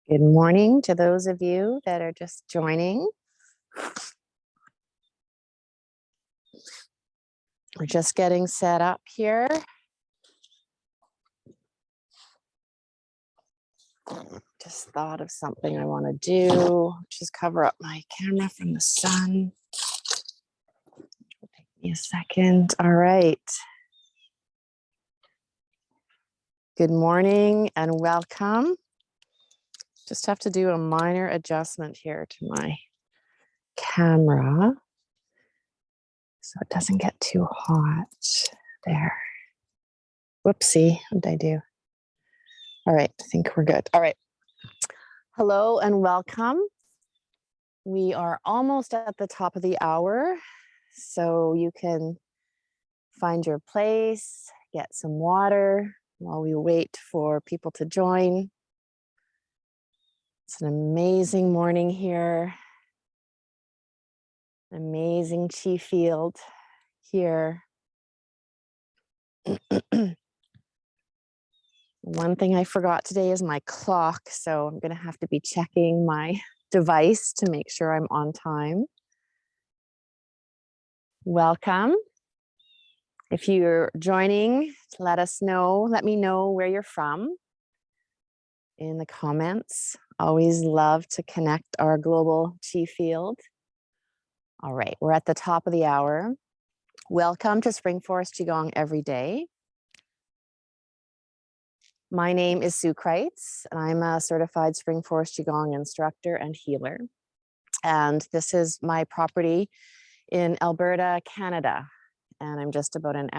Good morning to those of you that are just joining. We're just getting set up here. Just thought of something I want to do, just cover up my camera from the sun. Take me a second. All right. Good morning and welcome. Just have to do a minor adjustment here to my camera so it doesn't get too hot. There. Whoopsie, what did I do? All right, I think we're good. All right. Hello and welcome. We are almost at the top of the hour, so you can find your place, get some water while we wait for people to join. It's an amazing morning here. Amazing chi field here. One thing I forgot today is my clock, so I'm going to have to be checking my device to make sure I'm on time. Welcome. If you're joining, let me know where you're from in the comments. Always love to connect our global chi field. All right, we're at the top of the hour. Welcome to Spring Forest Qigong Every Day. My name is Sue Kreitz, and I'm a certified Spring Forest Qigong instructor and healer. And this is my property in Alberta, Canada. And I'm just about an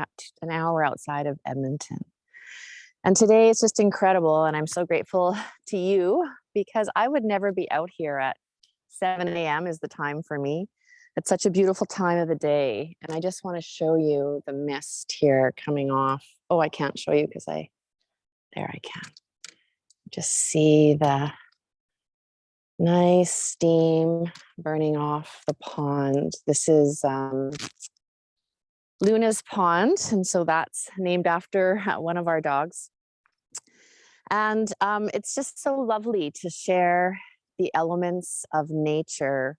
hour outside of Edmonton. And today it's just incredible. And I'm so grateful to you because I would never be out here at 7 a.m. is the time for me. It's such a beautiful time of the day. And I just want to show you the mist here coming off. Oh, I can't show you because there I can. Just see the nice steam burning off the pond. This is Luna's pond, and so that's named after one of our dogs. And it's just so lovely to share the elements of nature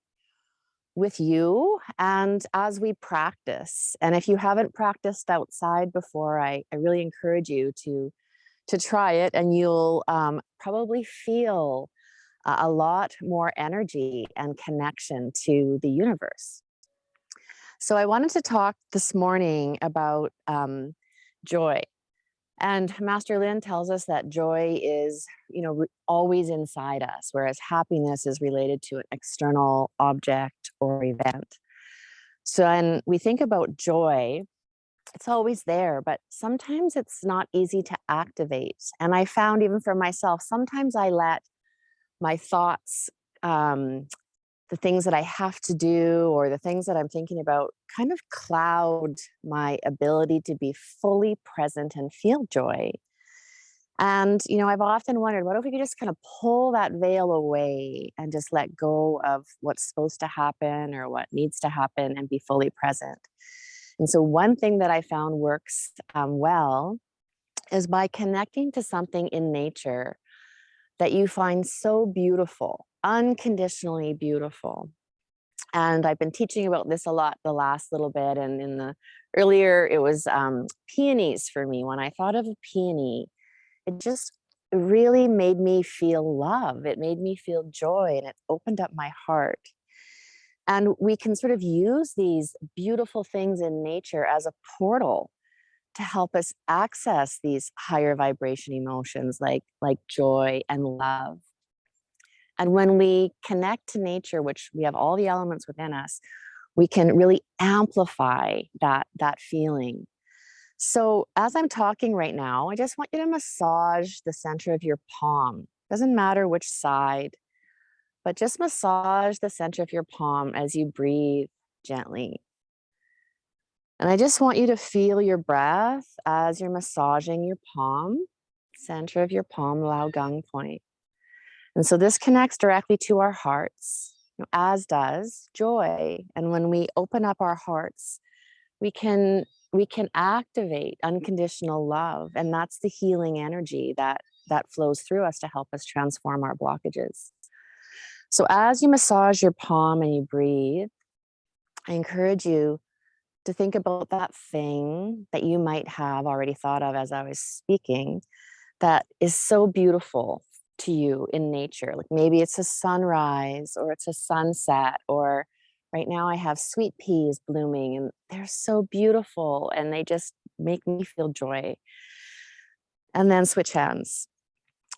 with you and as we practice. And if you haven't practiced outside before, I really encourage you to try it, and you'll probably feel a lot more energy and connection to the universe. So I wanted to talk this morning about joy. And Master Lin tells us that joy is, always inside us, whereas happiness is related to an external object or event. So when we think about joy, it's always there, but sometimes it's not easy to activate. And I found even for myself, sometimes I let my thoughts, the things that I have to do or the things that I'm thinking about kind of cloud my ability to be fully present and feel joy. And, I've often wondered, what if we could just kind of pull that veil away and just let go of what's supposed to happen or what needs to happen and be fully present? And so one thing that I found works well is by connecting to something in nature that you find so beautiful, unconditionally beautiful. And I've been teaching about this a lot the last little bit. And earlier it was peonies for me. When I thought of a peony, it just really made me feel love. It made me feel joy, and it opened up my heart. And we can sort of use these beautiful things in nature as a portal to help us access these higher vibration emotions like joy and love. And when we connect to nature, which we have all the elements within us, we can really amplify that feeling. So as I'm talking right now, I just want you to massage the center of your palm. Doesn't matter which side, but just massage the center of your palm as you breathe gently. And I just want you to feel your breath as you're massaging your palm, center of your palm, Lao Gang point. And so this connects directly to our hearts, as does joy. And when we open up our hearts, we can activate unconditional love. And that's the healing energy that that flows through us to help us transform our blockages. So as you massage your palm and you breathe, I encourage you to think about that thing that you might have already thought of as I was speaking that is so beautiful to you in nature. Like maybe it's a sunrise or it's a sunset, or right now I have sweet peas blooming and they're so beautiful and they just make me feel joy. And then switch hands.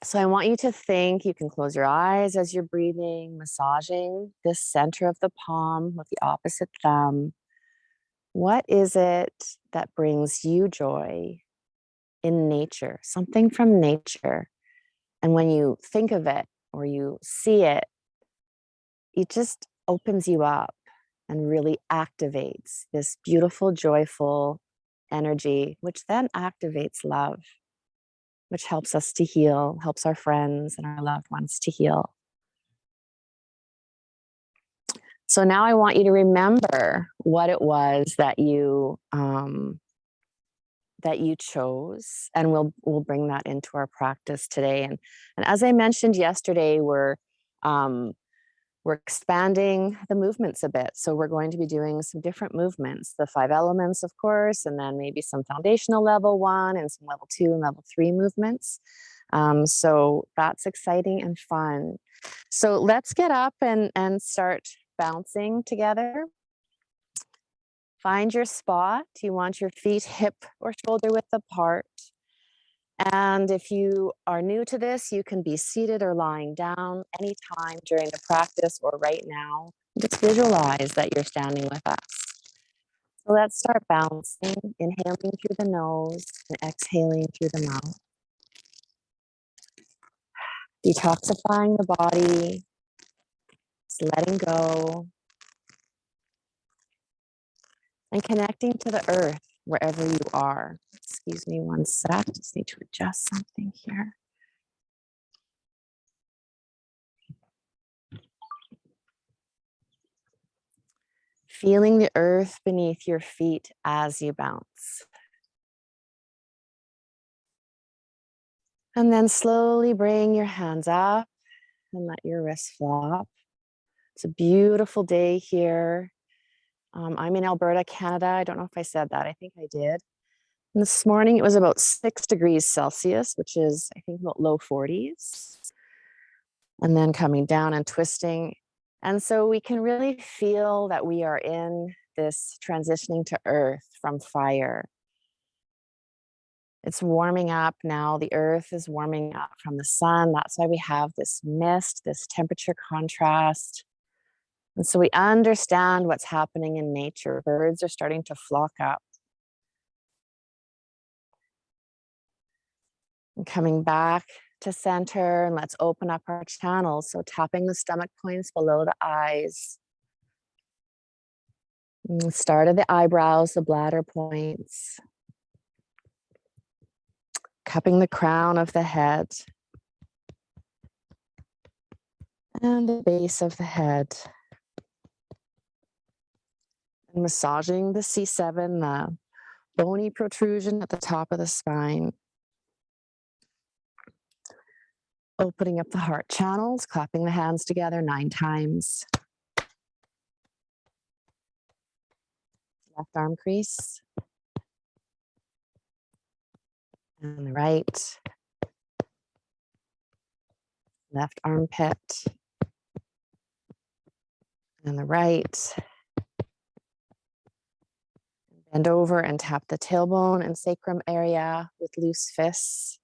So I want you to think, you can close your eyes as you're breathing, massaging this center of the palm with the opposite thumb. What is it that brings you joy in nature, something from nature? And when you think of it or you see it, it just opens you up and really activates this beautiful, joyful energy, which then activates love, which helps us to heal, helps our friends and our loved ones to heal. So now I want you to remember what it was that you chose, and we'll bring that into our practice today. And as I mentioned yesterday, we're expanding the movements a bit. So we're going to be doing some different movements, the 5 elements, of course, and then maybe some foundational level 1 and some level 2 and level 3 movements. So that's exciting and fun. So let's get up and start bouncing together. Find your spot. You want your feet hip or shoulder width apart. And if you are new to this, you can be seated or lying down anytime during the practice or right now. Just visualize that you're standing with us. So let's start bouncing, inhaling through the nose and exhaling through the mouth. Detoxifying the body, just letting go, and connecting to the earth wherever you are. Excuse me one sec, just need to adjust something here. Feeling the earth beneath your feet as you bounce. And then slowly bring your hands up and let your wrists flop. It's a beautiful day here. I'm in Alberta, Canada. I don't know if I said that. I think I did. And this morning it was about 6 degrees Celsius, which is, I think, about low 40s. And then coming down and twisting. And so we can really feel that we are in this transitioning to earth from fire. It's warming up now. The earth is warming up from the sun. That's why we have this mist, this temperature contrast. And so we understand what's happening in nature. Birds are starting to flock up. And coming back to center, and let's open up our channels. So tapping the stomach points below the eyes. And start of the eyebrows, the bladder points. Cupping the crown of the head. And the base of the head. And massaging the C7, the bony protrusion at the top of the spine. Opening up the heart channels, clapping the hands together 9 times. Left arm crease. And the right. Left armpit. And the right. Bend over and tap the tailbone and sacrum area with loose fists.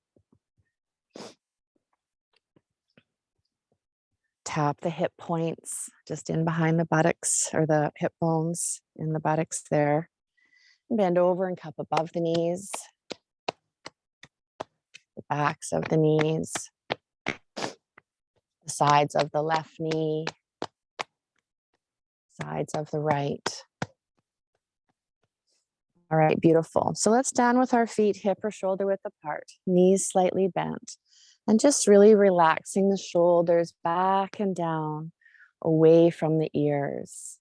Tap the hip points just in behind the buttocks, or the hip bones in the buttocks there. Bend over and cup above the knees. The backs of the knees. The sides of the left knee. Sides of the right. All right, beautiful. So let's stand with our feet hip or shoulder width apart, knees slightly bent, and just really relaxing the shoulders back and down, away from the ears.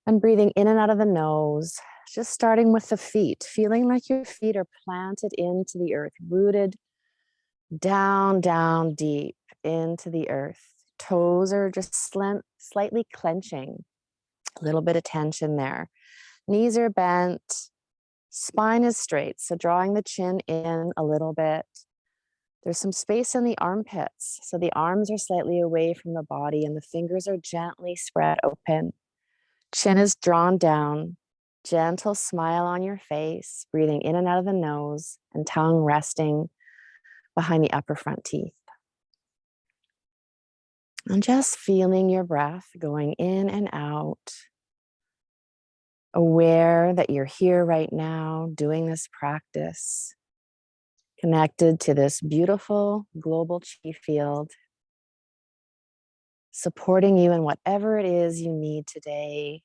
And breathing in and out of the nose, just starting with the feet, feeling like your feet are planted into the earth, rooted down, down deep into the earth. Toes are just slightly clenching, a little bit of tension there. Knees are bent, spine is straight, so drawing the chin in a little bit. There's some space in the armpits, so the arms are slightly away from the body and the fingers are gently spread open. Chin is drawn down, gentle smile on your face, breathing in and out of the nose, and tongue resting behind the upper front teeth. And just feeling your breath going in and out, aware that you're here right now doing this practice, connected to this beautiful global chi field, supporting you in whatever it is you need today.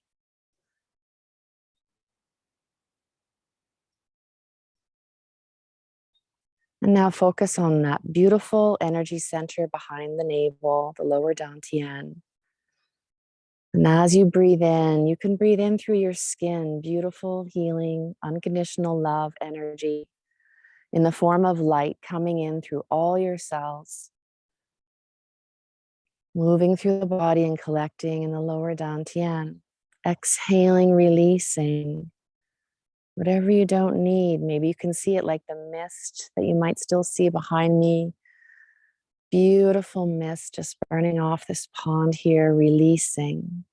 And now focus on that beautiful energy center behind the navel, the lower dantian. And as you breathe in, you can breathe in through your skin, beautiful, healing, unconditional love energy in the form of light coming in through all your cells, moving through the body and collecting in the lower dantian. Exhaling, releasing whatever you don't need. Maybe you can see it like the mist that you might still see behind me. Beautiful mist just burning off this pond here, releasing.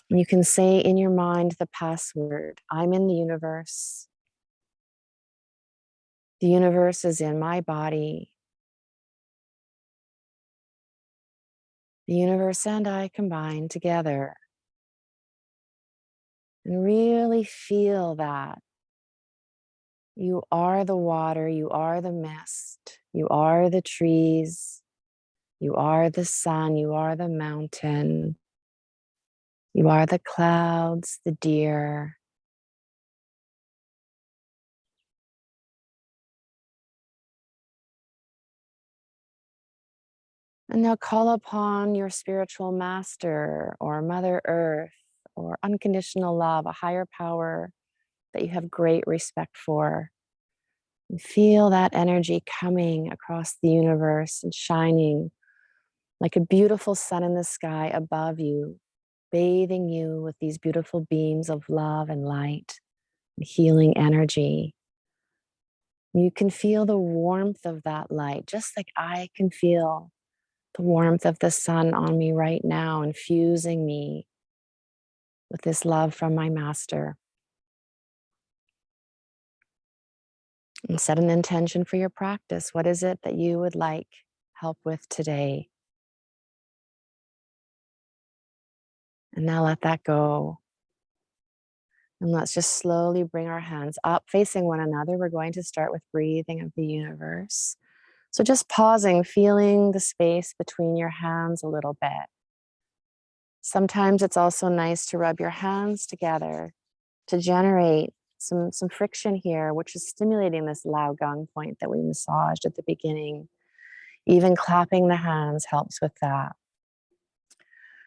And you can say in your mind the password, I'm in the universe. The universe is in my body. The universe and I combine together. And really feel that. You are the water, you are the mist, you are the trees, you are the sun, you are the mountain, you are the clouds, the deer. And now call upon your spiritual master or Mother Earth or unconditional love, a higher power that you have great respect for. And feel that energy coming across the universe and shining like a beautiful sun in the sky above you, bathing you with these beautiful beams of love and light and healing energy. You can feel the warmth of that light, just like I can feel the warmth of the sun on me right now, infusing me with this love from my master. And set an intention for your practice. What is it that you would like help with today? And now let that go. And let's just slowly bring our hands up facing one another. We're going to start with breathing of the universe. So just pausing, feeling the space between your hands a little bit. Sometimes it's also nice to rub your hands together to generate some friction here, which is stimulating this Lao Gang point that we massaged at the beginning. Even clapping the hands helps with that.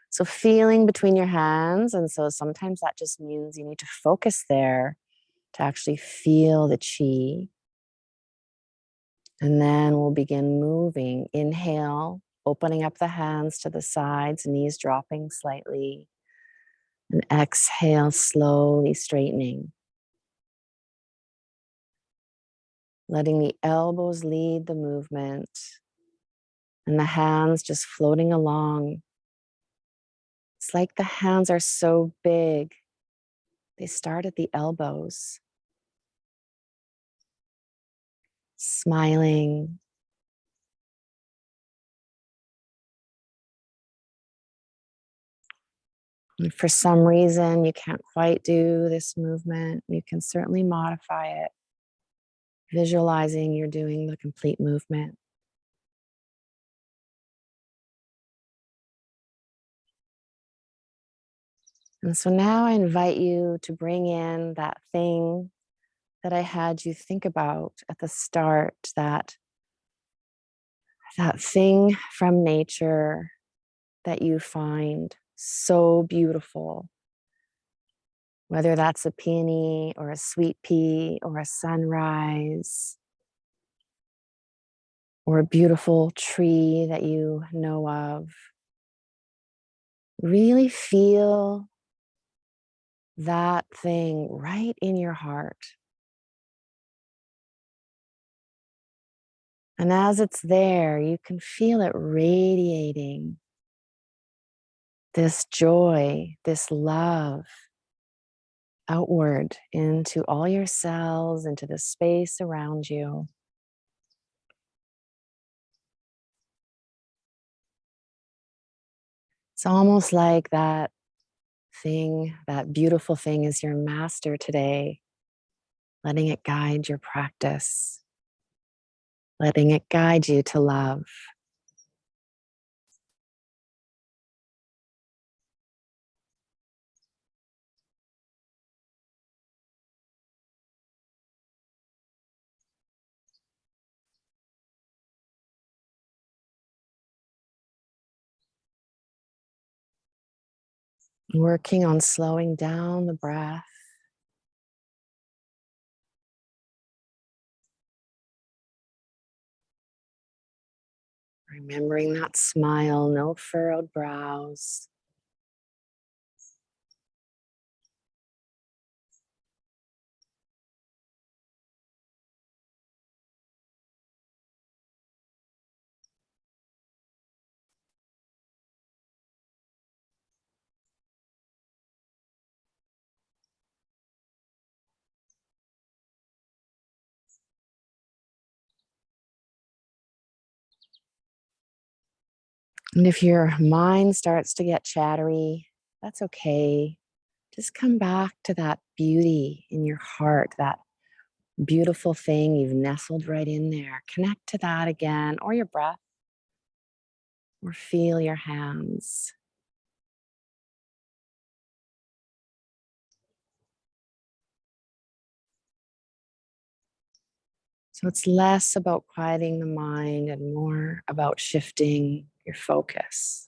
So feeling between your hands, and so sometimes that just means you need to focus there to actually feel the chi. And then we'll begin moving. Inhale, opening up the hands to the sides, knees dropping slightly. And exhale, slowly straightening. Letting the elbows lead the movement and the hands just floating along. It's like the hands are so big. They start at the elbows. Smiling. If for some reason you can't quite do this movement, you can certainly modify it, visualizing you're doing the complete movement. And so now I invite you to bring in that thing that I had you think about at the start, that thing from nature that you find so beautiful. whether that's a peony or a sweet pea or a sunrise or a beautiful tree that you know of. Really feel that thing right in your heart. And as it's there, you can feel it radiating this joy, this love outward into all your cells, into the space around you. It's almost like that thing, that beautiful thing is your master today, letting it guide your practice, letting it guide you to love. Working on slowing down the breath. Remembering that smile, no furrowed brows. And if your mind starts to get chattery, that's okay. Just come back to that beauty in your heart, that beautiful thing you've nestled right in there. Connect to that again, or your breath, or feel your hands. So it's less about quieting the mind and more about shifting your focus.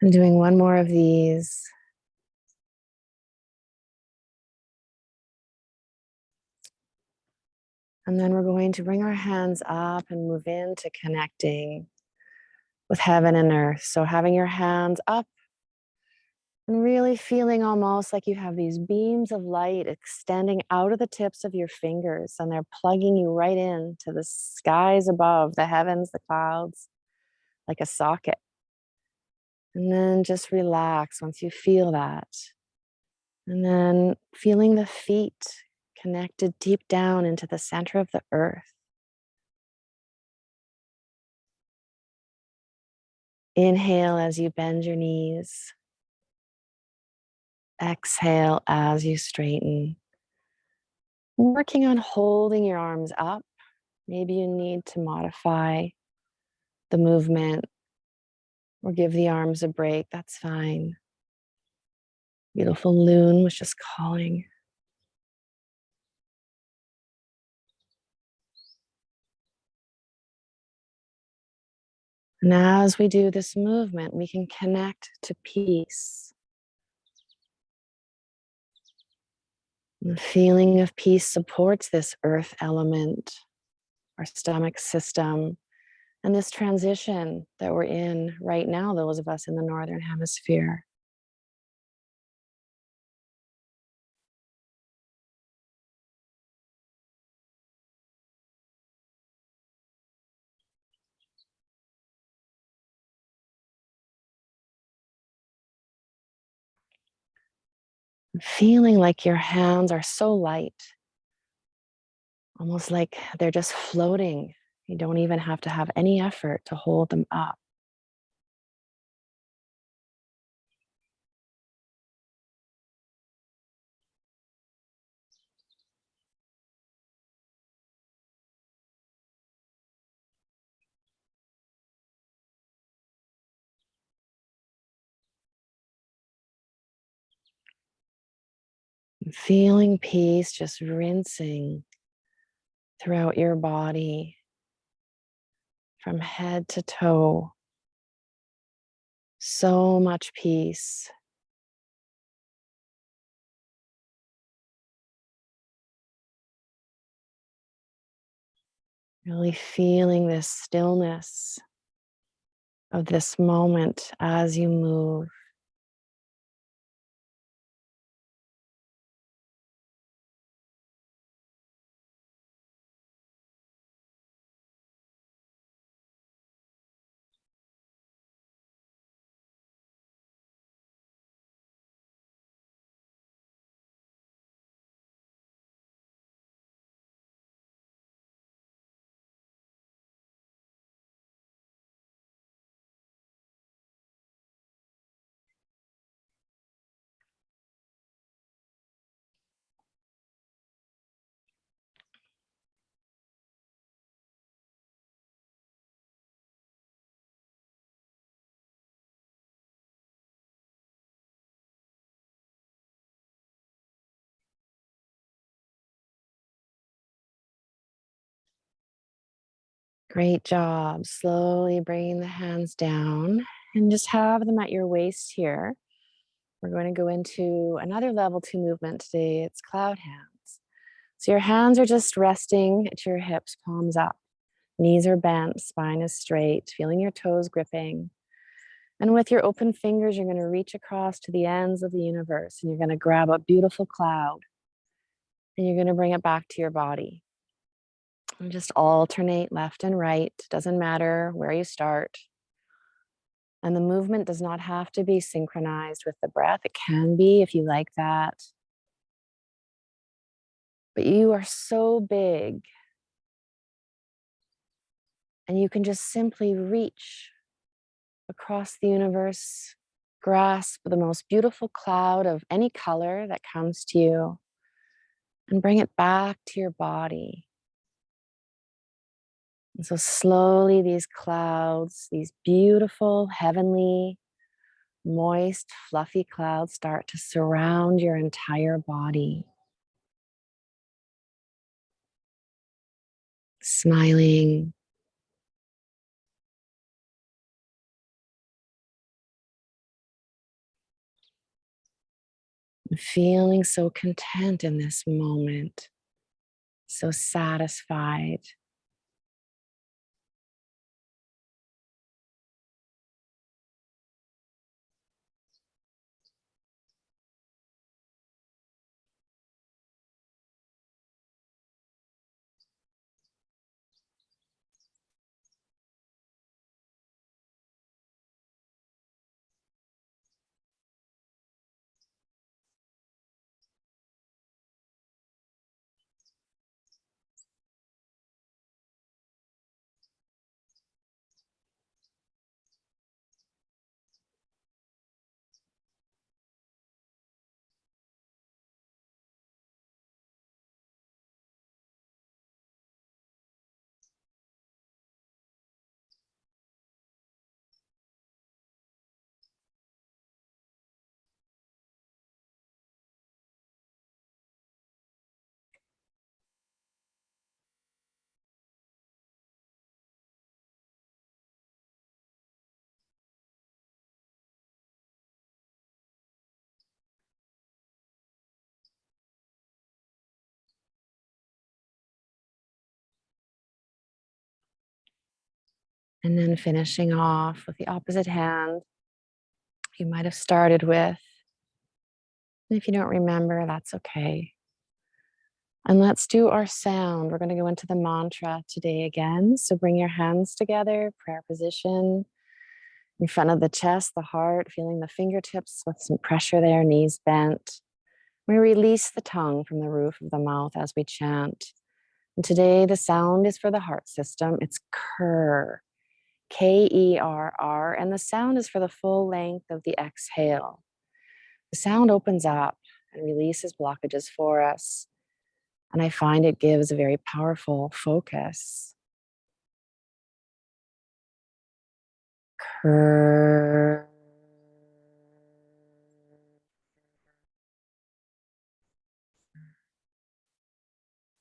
And doing one more of these. And then we're going to bring our hands up and move into connecting with heaven and earth. So having your hands up and really feeling almost like you have these beams of light extending out of the tips of your fingers, and they're plugging you right into the skies above, the heavens, the clouds, like a socket. And then just relax once you feel that. And then feeling the feet connected deep down into the center of the earth. Inhale as you bend your knees. Exhale as you straighten. Working on holding your arms up. Maybe you need to modify the movement or give the arms a break. That's fine. Beautiful loon was just calling. And as we do this movement, we can connect to peace. The feeling of peace supports this earth element, our stomach system, and this transition that we're in right now, those of us in the Northern Hemisphere. Feeling like your hands are so light, almost like they're just floating. You don't even have to have any effort to hold them up. Feeling peace just rinsing throughout your body from head to toe. So much peace. Really feeling this stillness of this moment as you move. Great job. Slowly bringing the hands down and just have them at your waist here. We're going to go into another level 2 movement today. It's cloud hands. So your hands are just resting at your hips, palms up. Knees are bent, spine is straight, feeling your toes gripping. And with your open fingers, you're going to reach across to the ends of the universe and you're going to grab a beautiful cloud and you're going to bring it back to your body. And just alternate left and right. Doesn't matter where you start. And the movement does not have to be synchronized with the breath. It can be if you like that. But you are so big. And you can just simply reach across the universe, grasp the most beautiful cloud of any color that comes to you, and bring it back to your body. And so slowly these clouds, these beautiful, heavenly, moist, fluffy clouds start to surround your entire body. Smiling, feeling so content in this moment, so satisfied. And then finishing off with the opposite hand you might have started with. And if you don't remember, that's okay. And let's do our sound. We're going to go into the mantra today again. So bring your hands together, prayer position, in front of the chest, the heart, feeling the fingertips with some pressure there, knees bent. We release the tongue from the roof of the mouth as we chant. And today the sound is for the heart system. It's Kerr, Kerr, and the sound is for the full length of the exhale. The sound opens up and releases blockages for us. And I find it gives a very powerful focus. Kerr.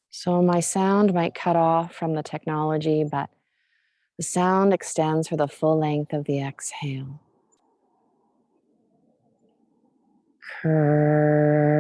So my sound might cut off from the technology, but the sound extends for the full length of the exhale. Kerr.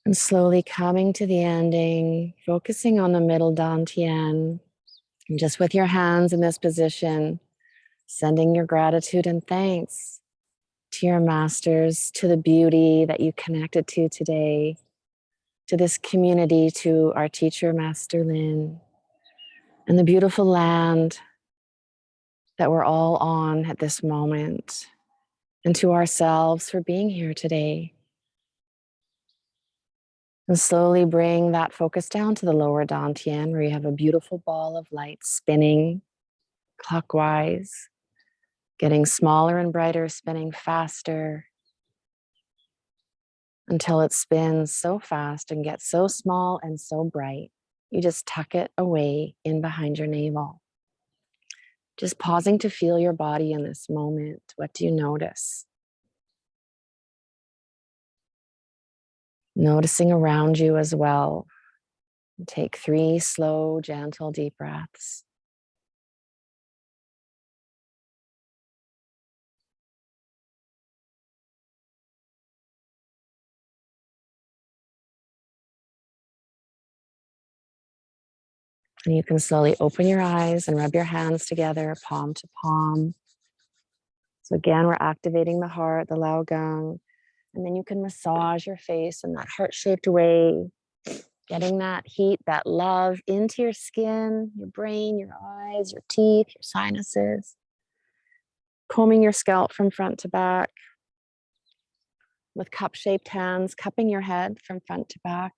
And slowly coming to the ending, focusing on the middle dantian, and just with your hands in this position, sending your gratitude and thanks to your masters, to the beauty that you connected to today, to this community, to our teacher, Master Lin, and the beautiful land that we're all on at this moment, and to ourselves for being here today. And slowly bring that focus down to the lower dantian, where you have a beautiful ball of light spinning clockwise, getting smaller and brighter, spinning faster until it spins so fast and gets so small and so bright. You just tuck it away in behind your navel. Just pausing to feel your body in this moment. What do you notice? Noticing around you as well. Take 3 slow, gentle, deep breaths. And you can slowly open your eyes and rub your hands together, palm to palm. So again, we're activating the heart, the Lao Gang, and then you can massage your face in that heart-shaped way, getting that heat, that love into your skin, your brain, your eyes, your teeth, your sinuses, combing your scalp from front to back with cup-shaped hands, cupping your head from front to back.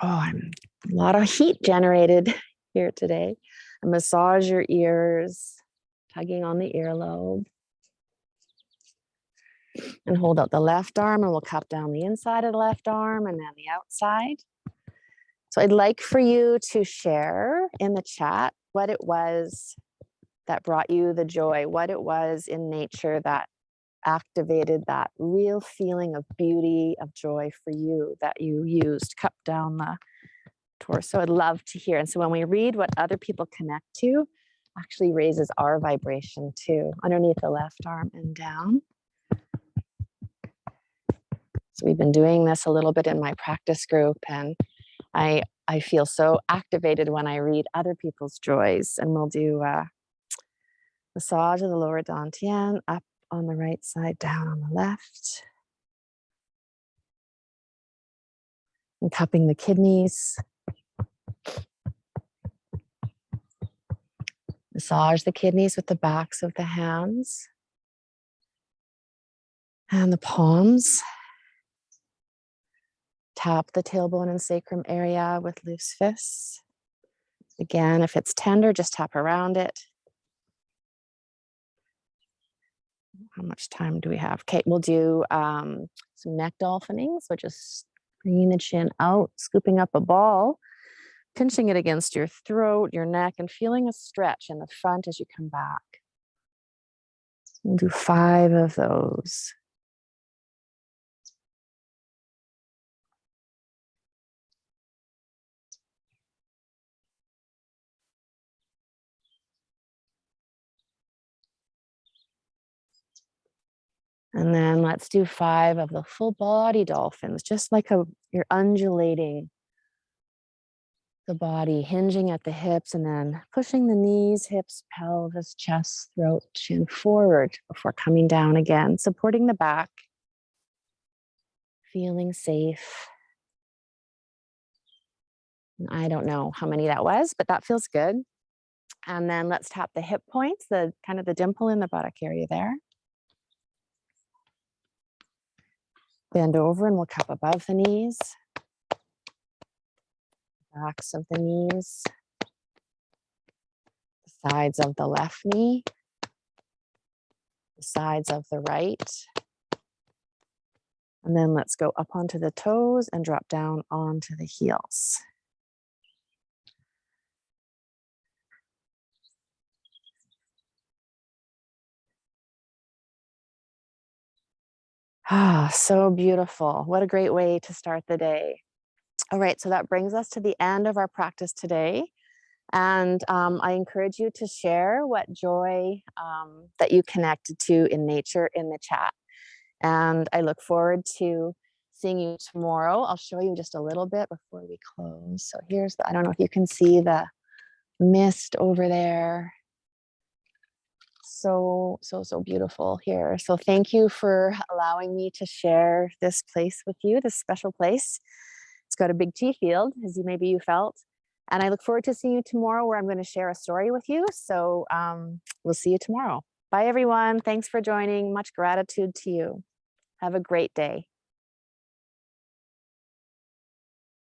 A lot of heat generated here today. And massage your ears, tugging on the earlobe. And hold out the left arm, and we'll cup down the inside of the left arm and then the outside. So I'd like for you to share in the chat what it was that brought you the joy, what it was in nature that activated that real feeling of beauty, of joy for you that you used, cup down the torso. I'd love to hear. And so when we read what other people connect to, actually raises our vibration too, underneath the left arm and down. So we've been doing this a little bit in my practice group, and I feel so activated when I read other people's joys. And we'll do massage of the lower dantian, up on the right side, down on the left. And cupping the kidneys. Massage the kidneys with the backs of the hands. And the palms. Tap the tailbone and sacrum area with loose fists. Again, if it's tender, just tap around it. How much time do we have? Okay, we'll do some neck dolphining. So just bringing the chin out, scooping up a ball, pinching it against your throat, your neck, and feeling a stretch in the front as you come back. We'll do 5 of those. And then let's do 5 of the full body dolphins, just like you're undulating the body, hinging at the hips and then pushing the knees, hips, pelvis, chest, throat, chin forward before coming down again, supporting the back, feeling safe. And I don't know how many that was, but that feels good. And then let's tap the hip points, the kind of the dimple in the buttock area there. Bend over and we'll cup above the knees. Backs of the knees. The sides of the left knee. The sides of the right. And then let's go up onto the toes and drop down onto the heels. Ah, so beautiful. What a great way to start the day. All right, so that brings us to the end of our practice today. And I encourage you to share what joy that you connected to in nature in the chat. And I look forward to seeing you tomorrow. I'll show you just a little bit before we close. So here's I don't know if you can see the mist over there. So beautiful here. So thank you for allowing me to share this place with you, this special place. It's got a big tea field, as maybe you felt. And I look forward to seeing you tomorrow where I'm going to share a story with you. So we'll see you tomorrow. Bye, everyone. Thanks for joining. Much gratitude to you. Have a great day.